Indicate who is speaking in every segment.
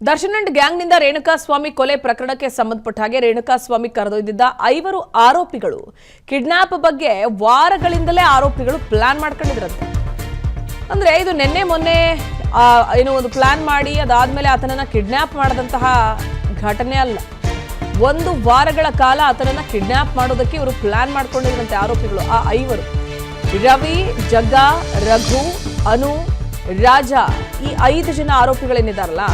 Speaker 1: Darshan and ಗ್ಯಾಂಗ್ನಿಂದ Renukaswamy ಕೊಲೆ ಪ್ರಕರಣಕ್ಕೆ ಸಂಬಂಧಪಟ್ಟ ಹಾಗೆ ರೇಣುಕಾಸ್ವಾಮಿ ಕರೆದೊಯ್ದಿದ್ದ 5 ಆರೋಪಿಗಳು ಕಿಡ್ನಾಪ್ ಬಗ್ಗೆ ವಾರಗಳಿಂದಲೇ ಆರೋಪಿಗಳು ಪ್ಲಾನ್ ಮಾಡ್ಕೊಂಡಿದ್ರಂತೆ. ಅಂದ್ರೆ ಇದು ನಿನ್ನೆ ಮೊನ್ನೆ ಏನೋ ಒಂದು ಪ್ಲಾನ್ ಮಾಡಿ ಅದಾದ್ಮೇಲೆ ಆತನನ್ನ ಕಿಡ್ನಾಪ್ ಮಾಡದಂತಹ ಘಟನೆ ಅಲ್ಲ. 1 ವಾರಗಳ ಕಾಲ ಆತನನ್ನ ಕಿಡ್ನಾಪ್ ಮಾಡೋದಕ್ಕೆ ಇವರು ಪ್ಲಾನ್ ಮಾಡ್ಕೊಂಡಿದ್ರಂತೆ ಆರೋಪಿಗಳು. ಆ 5 ರವಿ, ಜಗ್ಗಾ, ರಘು, ಅನು, ರಾಜ ಈ 5 ಜನ ಆರೋಪಿಗಳೇನಿದಾರಲ್ಲ,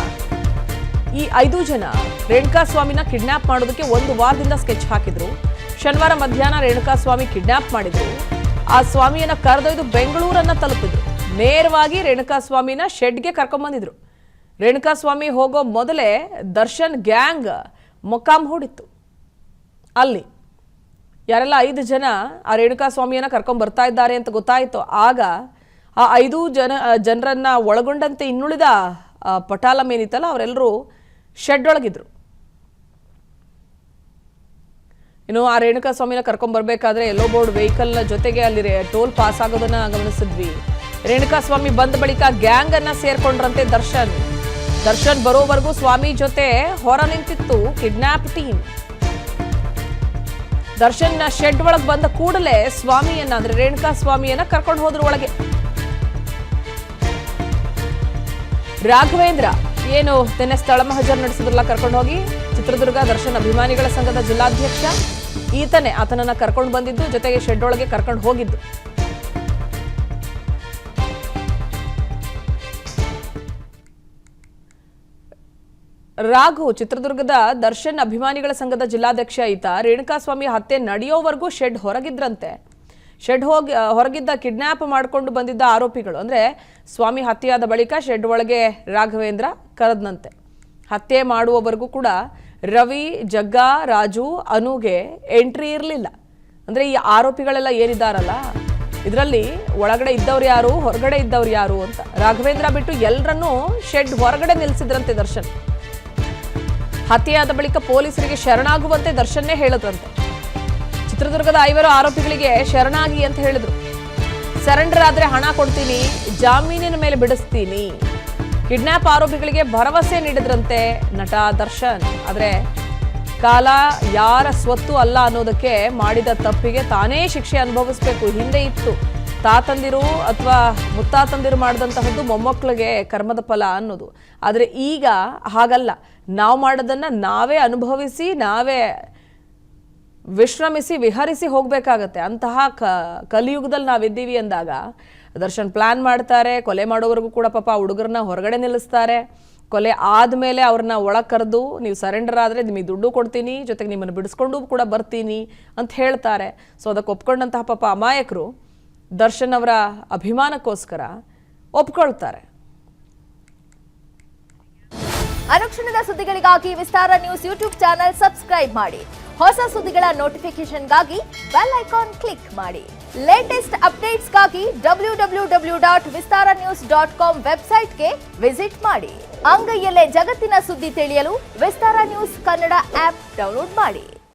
Speaker 1: ಈ 5 ಜನ ರೇಣುಕಾಸ್ವಾಮಿನ ಕಿಡ್ನಾಪ್ ಮಾಡೋದಕ್ಕೆ 1 ವಾರದಿಂದ ಸ್ಕೆಚ್ ಹಾಕಿದ್ರು. ಶನಿವಾರ ಮಧ್ಯಾಹ್ನ ರೇಣುಕಾಸ್ವಾಮಿ ಕಿಡ್ನಾಪ್ ಮಾಡಿದ್ರು. ಆ ಸ್ವಾಮಿಯನ್ನ ಕರೆದೊಯ್ದು ಬೆಂಗಳೂರನ್ನ ತಲುಪಿದ್ರು. ನೇರವಾಗಿ ರೇಣುಕಾಸ್ವಾಮಿನ ಶೆಡ್ಗೆ ಕರ್ಕೊಂಡ್ಬಂದಿದ್ರು. ರೇಣುಕಾಸ್ವಾಮಿ ಹೋಗೋ ಮೊದಲೇ ದರ್ಶನ್ ಗ್ಯಾಂಗ್ ಮೊಕ್ಕಾಂ ಹೂಡಿತ್ತು. ಅಲ್ಲಿ ಯಾರೆಲ್ಲ 5 ಜನ ಆ ರೇಣುಕಾಸ್ವಾಮಿಯನ್ನ ಕರ್ಕೊಂಡ್ ಬರ್ತಾ ಇದ್ದಾರೆ ಅಂತ ಗೊತ್ತಾಯಿತು. ಆಗ ಆ 5 ಜನರನ್ನ ಒಳಗೊಂಡಂತೆ ಇನ್ನುಳಿದ ಪಟಾಲಂ ಏನಿತ್ತಲ್ಲ ಅವರೆಲ್ಲರೂ ಶೆಡ್ ಒಳಗಿದ್ರು. ಇನ್ನು ಆ ರೇಣುಕಾಸ್ವಾಮಿನ ಕರ್ಕೊಂಡ್ ಬರ್ಬೇಕಾದ್ರೆ ಎಲ್ಲೋ ಬೋರ್ಡ್ ವೆಹಿಕಲ್ ಜೊತೆಗೆ ಅಲ್ಲಿ ಟೋಲ್ ಪಾಸ್ ಆಗೋದನ್ನ ಗಮನಿಸಿದ್ವಿ. ರೇಣುಕಾಸ್ವಾಮಿ ಬಂದ ಬಳಿಕ ಗ್ಯಾಂಗ್ ಅನ್ನ ಸೇರ್ಕೊಂಡ್ರಂತೆ ದರ್ಶನ್ ಬರೋವರೆಗೂ ಸ್ವಾಮಿ ಜೊತೆ ಹೊರ ನಿಂತಿತ್ತು ಕಿಡ್ನಾಪ್ ಟೀಮ್. ದರ್ಶನ್ ಶೆಡ್ ಒಳಗೆ ಬಂದ ಕೂಡಲೇ ಸ್ವಾಮಿಯನ್ನ ಅಂದ್ರೆ ರೇಣುಕಾಸ್ವಾಮಿಯನ್ನ ಕರ್ಕೊಂಡು ಹೋದ್ರು ಒಳಗೆ. ರಾಘವೇಂದ್ರ ಏನು ನಿನ್ನೆ ಸ್ಥಳ ಮಹಜರ್ ನಡೆಸಿದ್ರಲ್ಲ, ಕರ್ಕೊಂಡು ಹೋಗಿ ಚಿತ್ರದುರ್ಗ ದರ್ಶನ್ ಅಭಿಮಾನಿಗಳ ಸಂಘದ ಜಿಲ್ಲಾಧ್ಯಕ್ಷ ಈತನೇ ಆತನನ್ನ ಕರ್ಕೊಂಡು ಬಂದಿದ್ದು, ಜೊತೆಗೆ ಶೆಡ್ ಒಳಗೆ ಕರ್ಕೊಂಡು ಹೋಗಿದ್ದು. ರಾಘು ಚಿತ್ರದುರ್ಗದ ದರ್ಶನ್ ಅಭಿಮಾನಿಗಳ ಸಂಘದ ಜಿಲ್ಲಾಧ್ಯಕ್ಷ ಈತ ರೇಣುಕಾಸ್ವಾಮಿ ಹತ್ಯೆ ನಡೆಯೋವರೆಗೂ ಶೆಡ್ ಹೊರಗಿದ್ರಂತೆ. ಶೆಡ್ ಹೊರಗಿದ್ದ ಕಿಡ್ನಾಪ್ ಮಾಡಿಕೊಂಡು ಬಂದಿದ್ದ ಆರೋಪಿಗಳು ಅಂದ್ರೆ ಸ್ವಾಮಿ ಹತ್ಯೆಯಾದ ಬಳಿಕ ಶೆಡ್ ಒಳಗೆ ರಾಘವೇಂದ್ರ ಕರೆದನಂತೆ. ಹತ್ಯೆ ಮಾಡುವವರೆಗೂ ಕೂಡ ರವಿ, ಜಗ್ಗಾ, ರಾಜು, ಅನುಗೆ ಎಂಟ್ರಿ ಇರಲಿಲ್ಲ. ಅಂದ್ರೆ ಈ ಆರೋಪಿಗಳೆಲ್ಲ ಏನಿದ್ದಾರಲ್ಲ ಇದರಲ್ಲಿ ಒಳಗಡೆ ಇದ್ದವ್ರು ಯಾರು, ಹೊರಗಡೆ ಇದ್ದವ್ರು ಯಾರು ಅಂತ ರಾಘವೇಂದ್ರ ಬಿಟ್ಟು ಎಲ್ಲರನ್ನೂ ಶೆಡ್ ಹೊರಗಡೆ ನಿಲ್ಲಿಸಿದ್ರಂತೆ ದರ್ಶನ್. ಹತ್ಯೆಯಾದ ಬಳಿಕ ಪೊಲೀಸರಿಗೆ ಶರಣಾಗುವಂತೆ ದರ್ಶನ್ನೇ ಹೇಳಿದ್ರಂತೆ. ಚಿತ್ರದುರ್ಗದ 5 ಆರೋಪಿಗಳಿಗೆ ಶರಣಾಗಿ ಅಂತ ಹೇಳಿದ್ರು. ಸರೆಂಡರ್ ಆದ್ರೆ ಹಣ ಕೊಡ್ತೀನಿ, ಜಾಮೀನಿನ ಮೇಲೆ ಬಿಡಿಸ್ತೀನಿ. ಕಿಡ್ನಾಪ್ ಆರೋಪಿಗಳಿಗೆ ಭರವಸೆ ನೀಡಿದ್ರಂತೆ ನಟ ದರ್ಶನ್. ಆದ್ರೆ ಕಾಲ ಯಾರ ಸ್ವತ್ತು ಅಲ್ಲ ಅನ್ನೋದಕ್ಕೆ ಮಾಡಿದ ತಪ್ಪಿಗೆ ತಾನೇ ಶಿಕ್ಷೆ ಅನುಭವಿಸ್ಬೇಕು. ಹಿಂದೆ ಇತ್ತು ತಾತಂದಿರು ಅಥವಾ ಮುತ್ತಾತಂದಿರು ಮಾಡಿದಂತಹದ್ದು ಮೊಮ್ಮಕ್ಕಳಿಗೆ ಕರ್ಮದ ಫಲ ಅನ್ನೋದು. ಆದ್ರೆ ಈಗ ಹಾಗಲ್ಲ. ನಾವು ಮಾಡೋದನ್ನ ನಾವೇ ಅನುಭವಿಸಿ, ನಾವೇ ವಿಶ್ರಮಿಸಿ, ವಿಹರಿಸಿ ಹೋಗ್ಬೇಕಾಗತ್ತೆ. ಅಂತಹ ಕಲಿಯುಗದಲ್ಲಿ ನಾವಿದ್ದೀವಿ ಅಂದಾಗ ದರ್ಶನ್ ಪ್ಲಾನ್ ಮಾಡ್ತಾರೆ. ಕೊಲೆ ಮಾಡೋವರೆಗೂ ಕೂಡ ಪಾಪ ಹುಡುಗರನ್ನ ಹೊರಗಡೆ ನಿಲ್ಲಿಸ್ತಾರೆ. ಕೊಲೆ ಆದ್ಮೇಲೆ ಅವ್ರನ್ನ ಒಳಗೆ ಕರೆದು ನೀವು ಸರೆಂಡರ್ ಆದ್ರೆ ನಿಮಗೆ ದುಡ್ಡು ಕೊಡ್ತೀನಿ, ಜೊತೆಗೆ ನಿಮ್ಮನ್ನು ಬಿಡಿಸ್ಕೊಂಡು ಕೂಡ ಬರ್ತೀನಿ ಅಂತ ಹೇಳ್ತಾರೆ. ಸೊ ಅದಕ್ಕೆ ಒಪ್ಕೊಂಡಂತಹ ಪಾಪ ಅಮಾಯಕರು ದರ್ಶನ್ ಅವರ ಅಭಿಮಾನಕ್ಕೋಸ್ಕರ ಒಪ್ಕೊಳ್ತಾರೆ.
Speaker 2: ಅನುಕ್ಷಣದ ಸುದ್ದಿಗಳಿಗಾಗಿ ವಿಸ್ತಾರ ನ್ಯೂಸ್ ಯೂಟ್ಯೂಬ್ ಚಾನೆಲ್ ಸಬ್ಸ್ಕ್ರೈಬ್ ಮಾಡಿ. ಹೊಸ ಸುದ್ದಿಗಳ ನೋಟಿಫಿಕೇಶನ್ಗಾಗಿ ಬೆಲ್ ಐಕಾನ್ ಕ್ಲಿಕ್ ಮಾಡಿ. ಲೇಟೆಸ್ಟ್ ಅಪ್ಡೇಟ್ಸ್ಗಾಗಿ www.vistaranews.com ವೆಬ್ಸೈಟ್ಗೆ ವಿಸಿಟ್ ಮಾಡಿ. ಅಂಗೈಯಲ್ಲೇ ಜಗತ್ತಿನ ಸುದ್ದಿ ತಿಳಿಯಲು ವಿಸ್ತಾರ ನ್ಯೂಸ್ ಕನ್ನಡ ಆಪ್ ಡೌನ್ಲೋಡ್ ಮಾಡಿ.